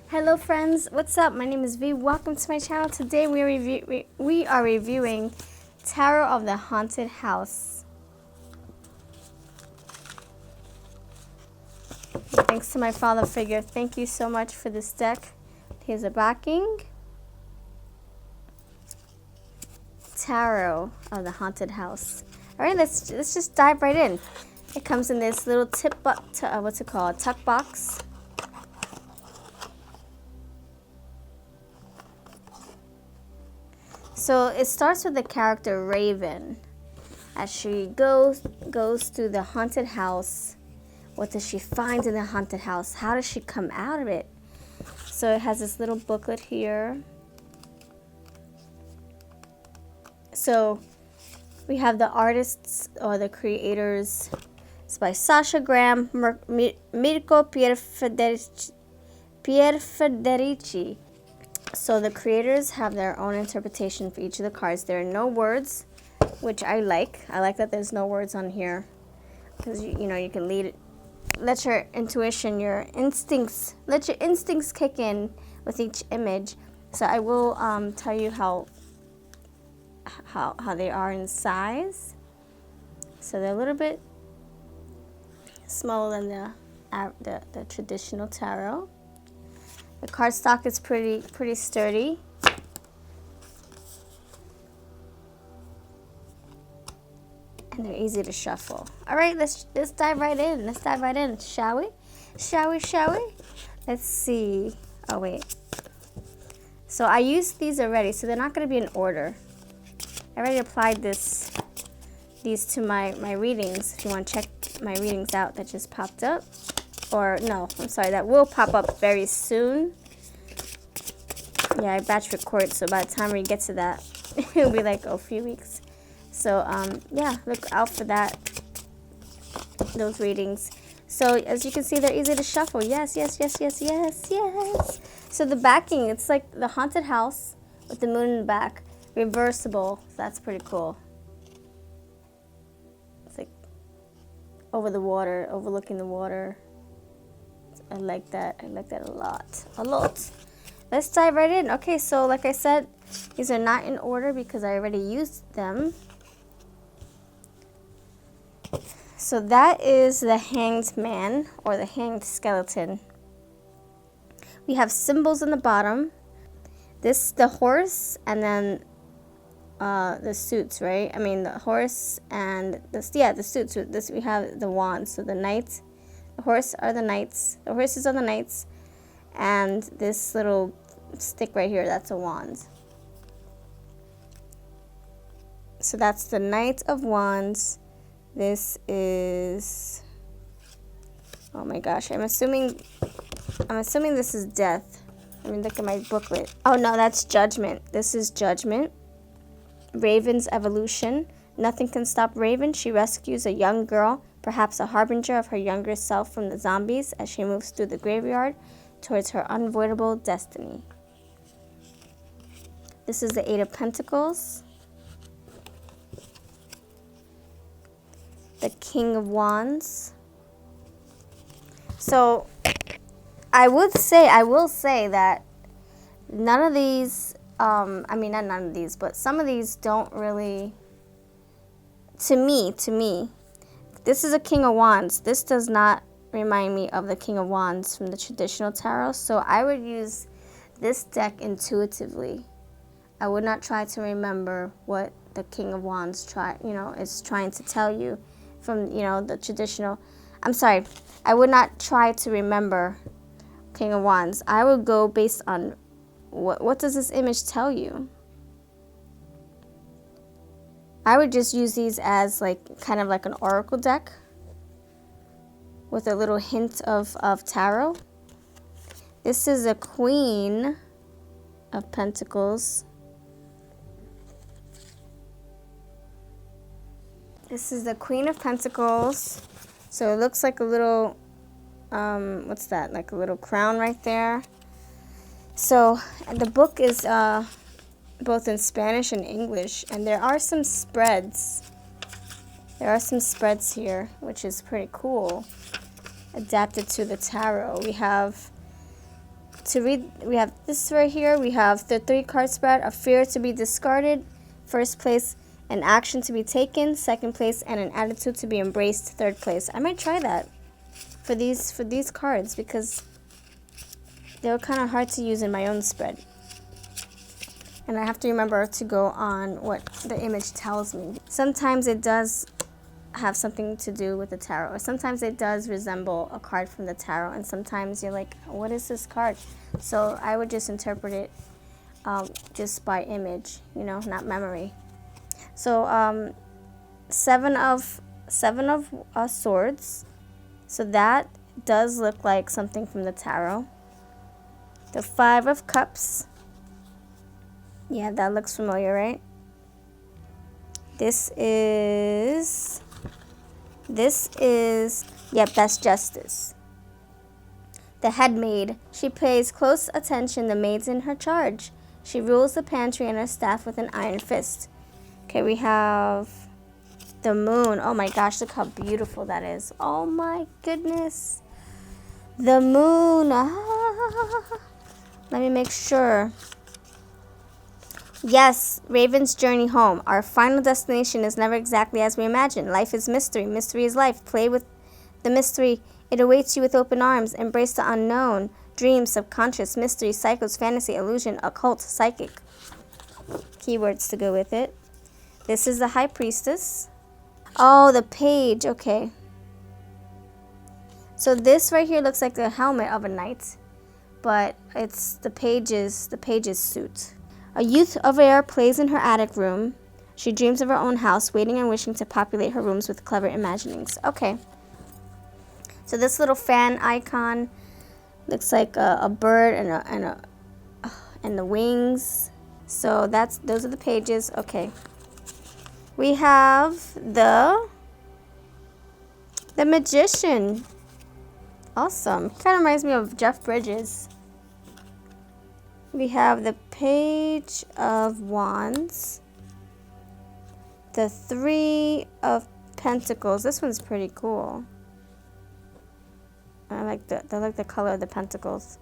Hello friends, what's up? My name is V. Welcome to my channel. Today we are reviewing Tarot of the Haunted House. Thanks to my father figure. Thank you so much for this deck. Here's a backing. Tarot of the Haunted House. Alright, let's just dive right in. It comes in this little tuck box. So it starts with the character Raven. As she goes through the haunted house. What does she find in the haunted house? How does she come out of it? So it has this little booklet here. So we have the artists or the creators. It's by Sasha Graham, Mirko Pierfederici. So the creators have their own interpretation for each of the cards. There are no words, which I like. I like that there's no words on here, because you can let your intuition, let your instincts kick in with each image. So I will tell you how they are in size. So they're a little bit smaller than the traditional tarot. The cardstock is pretty sturdy. And they're easy to shuffle. All right, let's dive right in. Let's dive right in, shall we? Shall we? Let's see. Oh, wait. So I used these already, so they're not going to be in order. I already applied these to my readings. If you want to check my readings out that just popped up. Or no, I'm sorry, that will pop up very soon. Yeah, I batch record, so by the time we get to that, it'll be like a few weeks. So yeah, look out for those readings. So as you can see, they're easy to shuffle. Yes. So the backing, it's like the haunted house with the moon in the back, reversible. So that's pretty cool. It's like over the water, overlooking the water. I like that a lot. Let's dive right in. Okay, so like I said, these are not in order because I already used them. So that is the hanged man or the hanged skeleton. We have symbols in the bottom. The horse, and then the suits, right? I mean the horse and the suits. With this we have the wands. So the knights. The horses are the knights, and this little stick right here, that's a wand. So that's the Knight of Wands. This is, oh my gosh, I'm assuming this is death. I mean, look at my booklet. Oh no, that's Judgment. This is Judgment. Raven's evolution. Nothing can stop Raven. She rescues a young girl, perhaps a harbinger of her younger self from the zombies, as she moves through the graveyard towards her unavoidable destiny. This is the Eight of Pentacles. The King of Wands. So I will say that none of these, not none of these, but some of these don't really, to me, this is a King of Wands. This does not remind me of the King of Wands from the traditional tarot. So I would use this deck intuitively. I would not try to remember what the King of Wands is trying to tell you from, the traditional. I'm sorry. I would not try to remember King of Wands. I would go based on what does this image tell you? I would just use these as kind of like an oracle deck with a little hint of tarot. This is a Queen of Pentacles. This is the Queen of Pentacles. So it looks like a little, what's that? Like a little crown right there. So the book is both in Spanish and English, and there are some spreads. There are some spreads here, which is pretty cool. Adapted to the tarot. We have to read, we have this right here. We have the 3 card spread: a fear to be discarded, first place, an action to be taken, second place, and an attitude to be embraced, third place. I might try that for these cards because they were kind of hard to use in my own spread. And I have to remember to go on what the image tells me. Sometimes it does have something to do with the tarot, or sometimes it does resemble a card from the tarot, and sometimes you're like, what is this card? So I would just interpret it just by image, you know, not memory. So 7 of swords. So that does look like something from the tarot. The 5 of cups. Yeah, that looks familiar, right? This is, yep, that's justice. The head maid. She pays close attention. The maids in her charge. She rules the pantry and her staff with an iron fist. Okay, we have the moon. Oh my gosh, look how beautiful that is. Oh my goodness. The moon. Let me make sure. Yes, Raven's journey home. Our final destination is never exactly as we imagine. Life is mystery. Mystery is life. Play with the mystery. It awaits you with open arms. Embrace the unknown. Dreams, subconscious, mystery, cycles, fantasy, illusion, occult, psychic. Keywords to go with it. This is the High Priestess. Oh, the page. Okay. So this right here looks like the helmet of a knight, but it's the page's suit. A youth of air plays in her attic room. She dreams of her own house, waiting and wishing to populate her rooms with clever imaginings. Okay. So this little fan icon looks like a bird and the wings. So those are the pages. Okay. We have the magician. Awesome. Kind of reminds me of Jeff Bridges. We have the page of wands. The 3 of pentacles. This one's pretty cool. I like the color of the pentacles.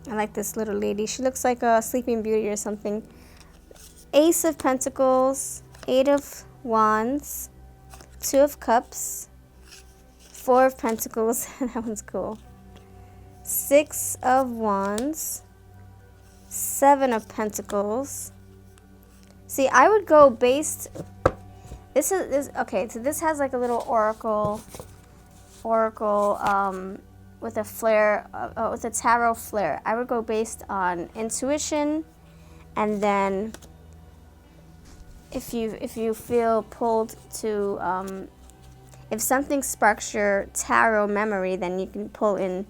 I like this little lady. She looks like a Sleeping Beauty or something. Ace of pentacles, 8 of wands, 2 of cups, 4 of pentacles. That one's cool. 6 of wands, 7 of pentacles. See, I would go based. This okay. So this has like a little oracle with a flair, with a tarot flair. I would go based on intuition, and then if you feel pulled to, if something sparks your tarot memory, then you can pull in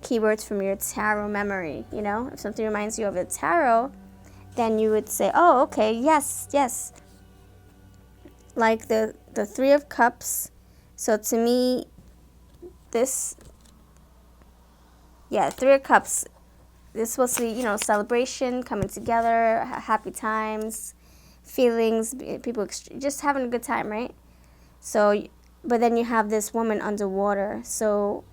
keywords from your tarot memory. You know, if something reminds you of the tarot, then you would say, oh, okay, yes. Like the 3 of cups. So to me, this, 3 of cups, this will see, celebration, coming together, happy times, feelings, people just having a good time, right? So, but then you have this woman underwater. So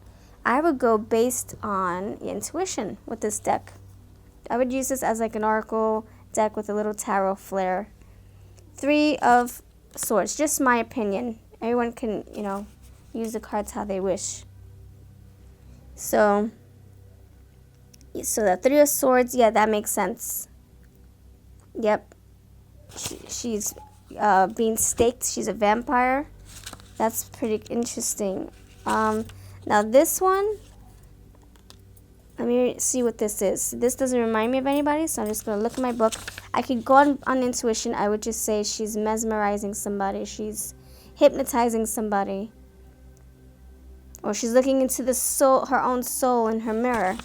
I would go based on intuition with this deck. I would use this as like an oracle deck with a little tarot flair. 3 of swords, just my opinion. Everyone can, use the cards how they wish. So the 3 of swords, yeah, that makes sense. Yep. She's being staked. She's a vampire. That's pretty interesting. Now this one, let me see what this is. This doesn't remind me of anybody, so I'm just going to look at my book. I could go on intuition. I would just say she's mesmerizing somebody. She's hypnotizing somebody. Or she's looking into the soul, her own soul in her mirror.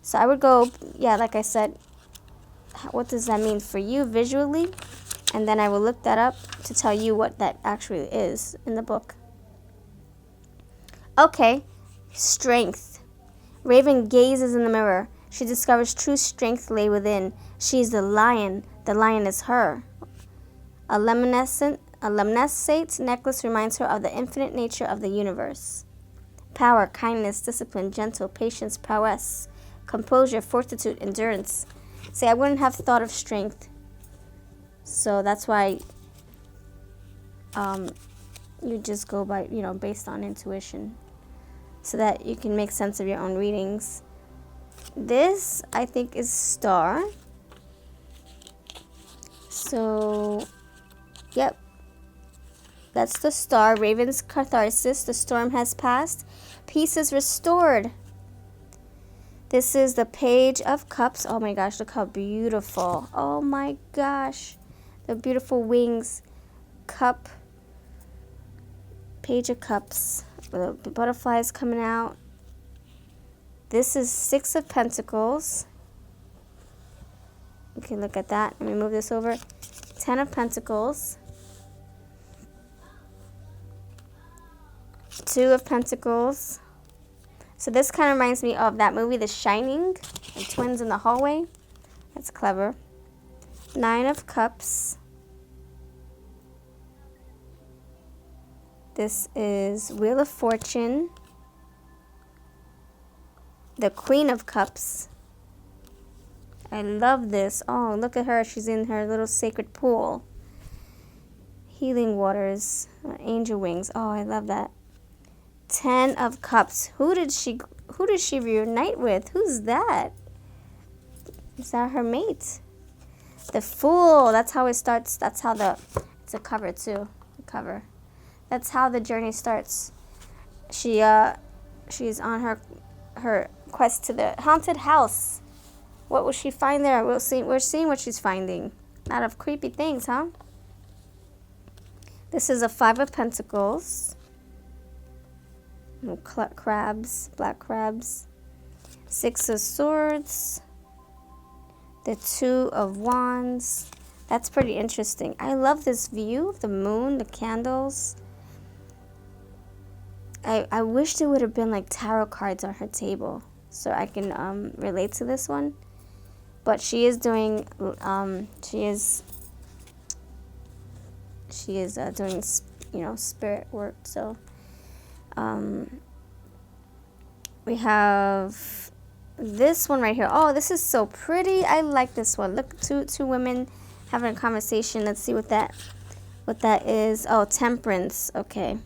So I would go, like I said, what does that mean for you visually? And then I will look that up to tell you what that actually is in the book. Okay, strength. Raven gazes in the mirror. She discovers true strength lay within. She is the lion. The lion is her. A luminescent necklace reminds her of the infinite nature of the universe. power, kindness, discipline, gentle, patience, prowess, composure, fortitude, endurance. See, I wouldn't have thought of strength. So that's why you just go by, based on intuition, so that you can make sense of your own readings. This, I think, is star. So, yep. That's the star. Raven's catharsis. The storm has passed. Peace is restored. This is the Page of Cups. Oh my gosh, look how beautiful. Oh my gosh. The beautiful wings. Cup. Page of Cups. The butterflies coming out. This is Six of Pentacles. You can look at that. Let me move this over. 10 of Pentacles. 2 of Pentacles. So this kind of reminds me of that movie, The Shining. The twins in the hallway. That's clever. 9 of Cups. This is Wheel of Fortune. The Queen of Cups. I love this. Oh, look at her. She's in her little sacred pool. Healing waters. Angel wings. Oh, I love that. 10 of Cups. Who did she reunite with? Who's that? Is that her mate? The Fool. That's how it starts. That's how it's a cover too. The cover. That's how the journey starts. She's on her quest to the haunted house. What will she find there? We're seeing what she's finding. A lot of creepy things, huh? This is a 5 of Pentacles. Crabs, black crabs. 6 of Swords. The 2 of Wands. That's pretty interesting. I love this view of the moon, the candles. I wish there would have been like tarot cards on her table so I can relate to this one. But she is doing doing spirit work. So we have this one right here. Oh, this is so pretty. I like this one. Look, two women having a conversation. Let's see what that is. Oh, Temperance. Okay.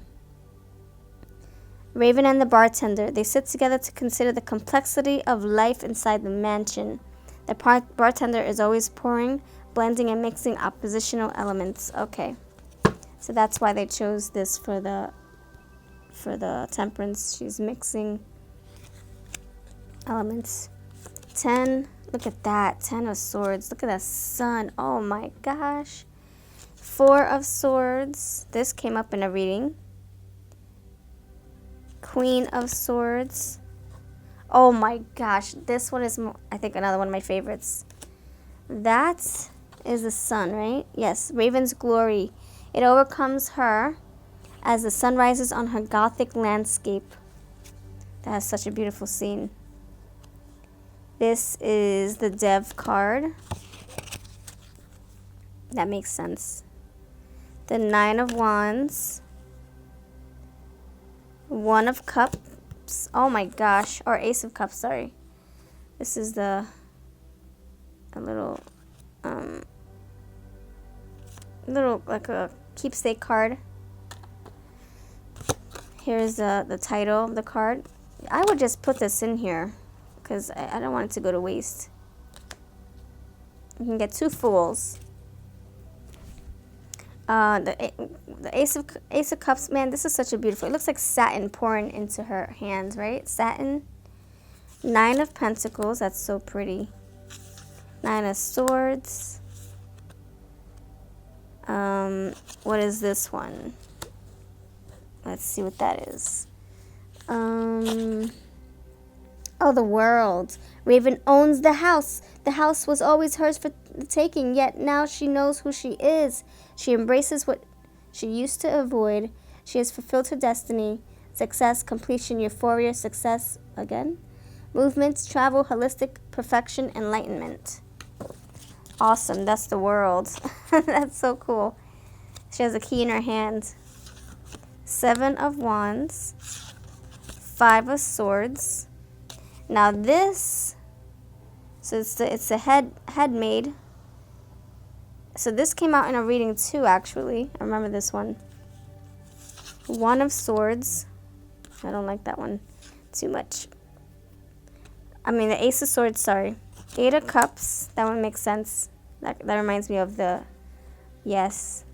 Raven and the bartender. They sit together to consider the complexity of life inside the mansion. The bartender is always pouring, blending and mixing oppositional elements. Okay. So that's why they chose this for the Temperance. She's mixing elements. 10. Look at that. 10 of Swords. Look at that sun. Oh my gosh. 4 of Swords. This came up in a reading. Queen of Swords. Oh my gosh. This one is, I think, another one of my favorites. That is the sun, right? Yes. Raven's glory. It overcomes her as the sun rises on her gothic landscape. That is such a beautiful scene. This is the Dev card. That makes sense. The 9 of Wands. 1 of Cups. Oh my gosh. Or Ace of Cups, sorry. This is a little like a keepsake card. Here's the title of the card. I would just put this in here because I don't want it to go to waste. You can get 2 Fools. The Ace of Cups, man, this is such a beautiful. It looks like satin pouring into her hands, right? Satin. 9 of Pentacles. That's so pretty. 9 of Swords. What is this one? Let's see what that is. Oh, the World. Raven owns the house. The house was always hers for the taking, yet now she knows who she is. She embraces what she used to avoid. She has fulfilled her destiny. Success, completion, euphoria, success, again. Movements, travel, holistic, perfection, enlightenment. Awesome, that's the World. That's so cool. She has a key in her hand. 7 of Wands. Five of Swords. Now this, so it's the head maid. So this came out in a reading too, actually. I remember this one. One of Swords. I don't like that one too much. I mean, the Ace of Swords, sorry. Eight of Cups. That one makes sense. That reminds me of the, yes.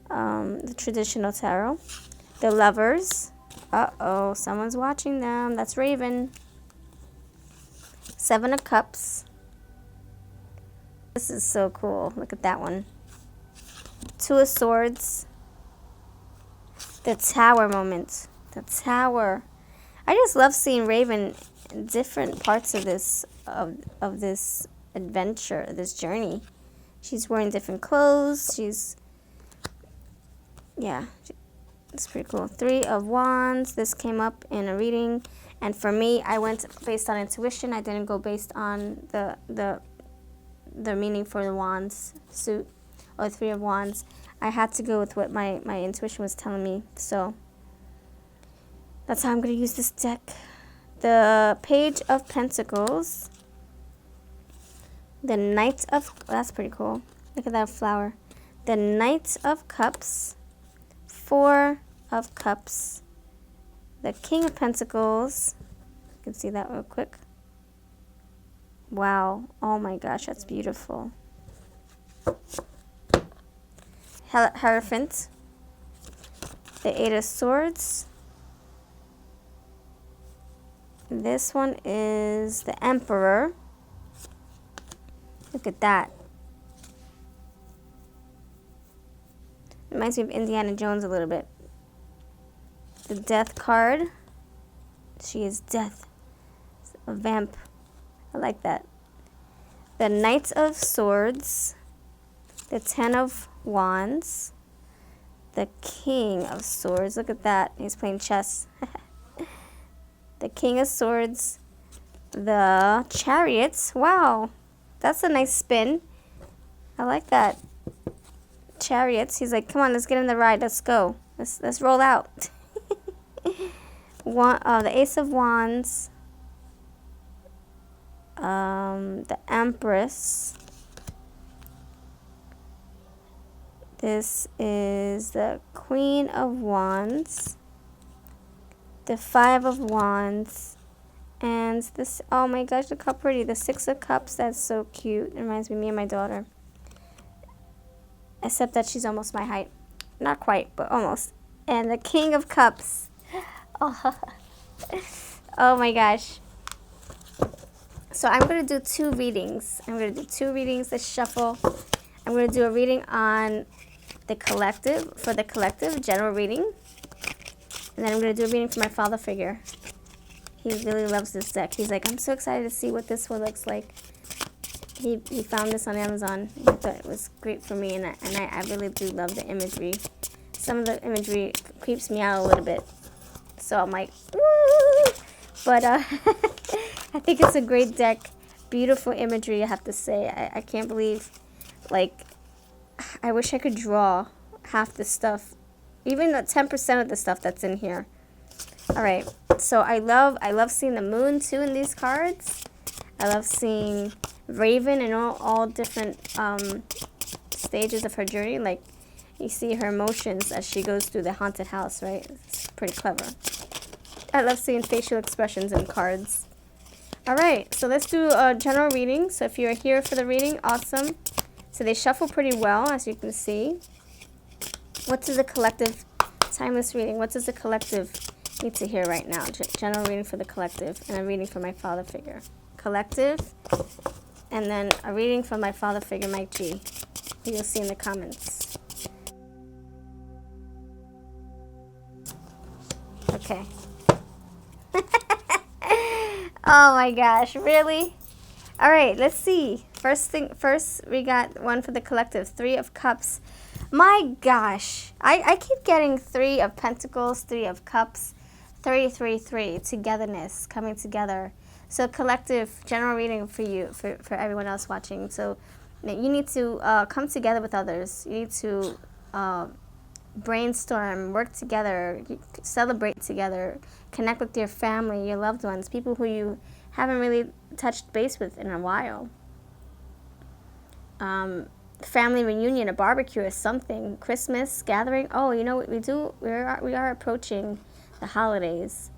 The traditional tarot. The Lovers. Uh-oh, someone's watching them. That's Raven. Seven of Cups. This is so cool. Look at that one. Two of Swords. The Tower moment. The Tower. I just love seeing Raven in different parts of this of this adventure, this journey. She's wearing different clothes. Yeah, it's pretty cool. Three of Wands. This came up in a reading, and for me, I went based on intuition. I didn't go based on the meaning for the Wands suit or Three of Wands. I had to go with what my intuition was telling me. So that's how I'm going to use this deck. The Page of Pentacles. The Knight of... That's pretty cool. Look at that flower. The Knight of Cups. Four of Cups. The King of Pentacles. You can see that real quick. Wow. Oh my gosh, that's beautiful. Hierophant. The Eight of Swords. This one is the Emperor. Look at that. Reminds me of Indiana Jones a little bit. The Death card. She is death. A vamp. I like that. The Knight of Swords. The Ten of Wands. The King of Swords. Look at that. He's playing chess. The King of Swords. The Chariots. Wow. That's a nice spin. I like that. Chariots. He's like, come on, let's get in the ride. Let's go. Let's roll out. The Ace of Wands. The Empress. This is the Queen of Wands. The Five of Wands. And this, oh my gosh, look how pretty. The Six of Cups, that's so cute. It reminds me of my daughter. Except that she's almost my height. Not quite, but almost. And the King of Cups. Oh, oh my gosh. So I'm going to do two readings. I'm going to do two readings, this shuffle. I'm going to do a reading on the collective, for the collective, general reading. And then I'm going to do a reading for my father figure. He really loves this deck. He's like, I'm so excited to see what this one looks like. He found this on Amazon. He thought it was great for me, and I really do love the imagery. Some of the imagery creeps me out a little bit. So I'm like, woo! But I think it's a great deck. Beautiful imagery, I have to say. I can't believe, like, I wish I could draw half the stuff. Even 10% of the stuff that's in here. All right, so I love seeing the moon too in these cards. I love seeing Raven in all different stages of her journey. Like, you see her emotions as she goes through the haunted house, right? It's pretty clever. I love seeing facial expressions in cards. All right, so let's do a general reading. So if you're here for the reading, awesome. So they shuffle pretty well, as you can see. What does the collective, timeless reading, what does the collective need to hear right now? General reading for the collective, and a reading for my father figure. Collective, and then a reading for my father figure, Mike G, who you'll see in the comments. Okay. Oh my gosh, really? All right, let's see. First, we got one for the collective, Three of Cups. My gosh, I keep getting Three of Pentacles, Three of Cups, 333, togetherness, coming together. So collective, general reading for you, for everyone else watching. So you need to come together with others. You need to brainstorm, work together, celebrate together, connect with your family, your loved ones, people who you haven't really touched base with in a while. Family reunion, a barbecue or something, Christmas gathering. Oh, you know what we do? We are approaching the holidays.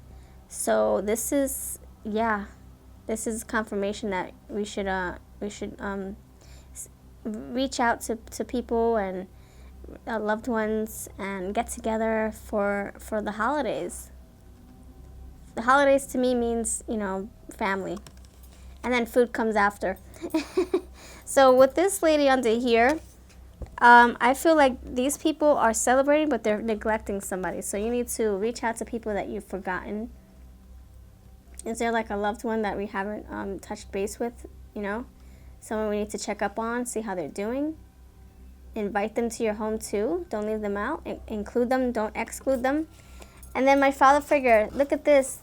So this is, yeah, this is confirmation that we should reach out to people and loved ones and get together for the holidays. The holidays to me means, you know, family. And then food comes after. So with this lady under here, I feel like these people are celebrating, but they're neglecting somebody. So you need to reach out to people that you've forgotten. Is there like a loved one that we haven't touched base with, you know? Someone we need to check up on, see how they're doing. Invite them to your home too. Don't leave them out. Include them, don't exclude them. And then my father figure, look at this.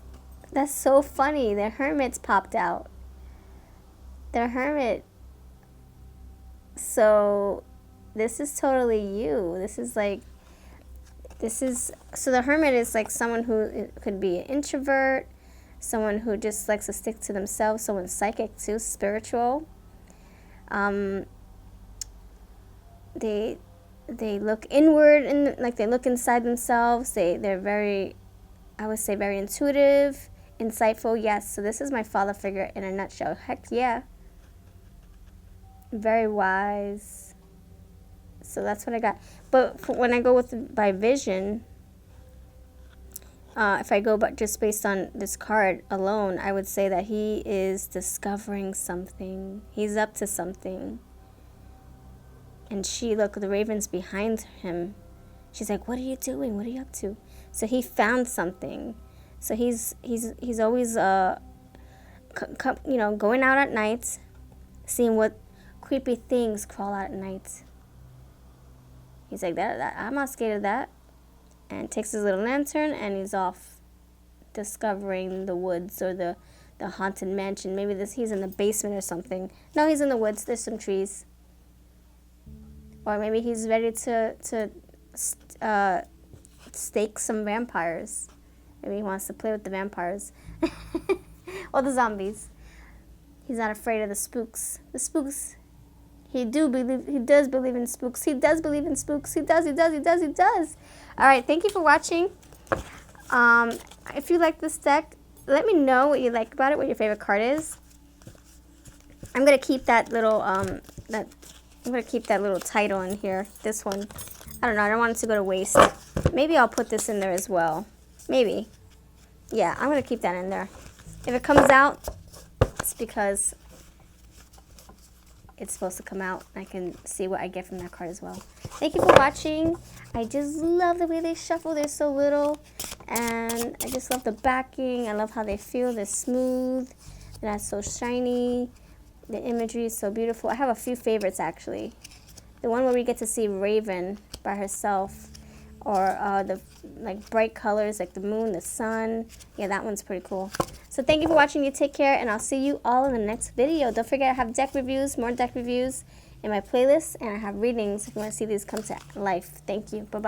That's so funny. The hermit's popped out. The hermit. So this is totally you. So the hermit is like someone who could be an introvert, someone who just likes to stick to themselves, someone psychic too, spiritual. They look inward and like they look inside themselves. They're very, I would say, very intuitive, insightful. Yes. So this is my father figure in a nutshell. Heck yeah. Very wise. So that's what I got. But when I go by vision, if I go just based on this card alone, I would say that he is discovering something. He's up to something. And look, the raven's behind him. She's like, what are you doing? What are you up to? So he found something. So he's always, going out at night, seeing what creepy things crawl out at night. He's like, that I'm not scared of that. And takes his little lantern and he's off discovering the woods or the haunted mansion. Maybe he's in the basement or something. No, he's in the woods. There's some trees. Or maybe he's ready to stake some vampires. Maybe he wants to play with the vampires. Or the zombies. He's not afraid of the spooks. The spooks. He does believe in spooks. He does believe in spooks. He does. All right, thank you for watching. If you like this deck, let me know what you like about it, what your favorite card is. I'm going to keep that little title in here. This one. I don't know. I don't want it to go to waste. Maybe I'll put this in there as well. Maybe. Yeah, I'm going to keep that in there. If it comes out, it's because it's supposed to come out. I can see what I get from that card as well. Thank you for watching. I just love the way they shuffle. They're so little. And I just love the backing. I love how they feel. They're smooth. They're not so shiny. The imagery is so beautiful. I have a few favorites, actually. The one where we get to see Raven by herself. Or the bright colors like the moon, the sun. Yeah, that one's pretty cool. So thank you for watching. You take care, and I'll see you all in the next video. Don't forget I have deck reviews, more deck reviews in my playlist, and I have readings if you want to see these come to life. Thank you. Bye-bye.